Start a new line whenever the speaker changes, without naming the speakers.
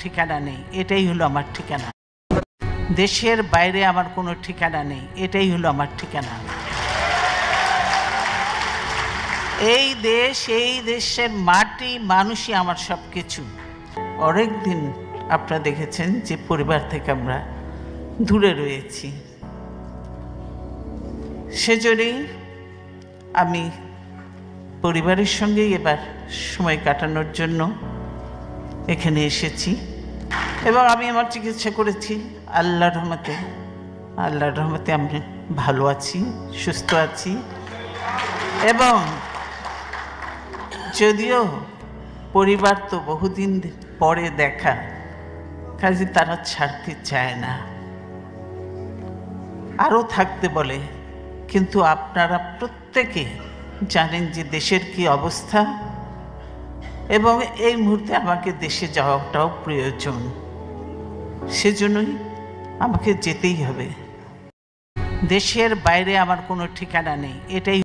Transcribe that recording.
ঠিকানা নেই, এটাই হলো আমার ঠিকানা। দেশের বাইরে আমার কোনো ঠিকানা নেই, এটাই হলো আমার ঠিকানা। এই দেশ, এই দেশের মাটি, মানুষই আমার সব কিছু। অনেক দিন আপনারা দেখেছেন যে পরিবার থেকে আমরা দূরে রয়েছি, সেজন্যই আমি পরিবারের সঙ্গেই এবার সময় কাটানোর জন্য এখানে এসেছি এবং আমি আমার চিকিৎসা করেছি। আল্লাহর রহমতে আমি ভালো আছি, সুস্থ আছি। এবং যদিও পরিবার তো বহুদিন পরে দেখা, কাজে তারা ছাড়তে চায় না, আরও থাকতে বলে। কিন্তু আপনারা প্রত্যেকে জানেন যে দেশের কি অবস্থা, এবং এই মুহূর্তে আমাকে দেশে যাওয়াটাও প্রয়োজন, সেজন্যই আমাকে যেতেই হবে। দেশের বাইরে আমার কোনো ঠিকানা নেই, এটাই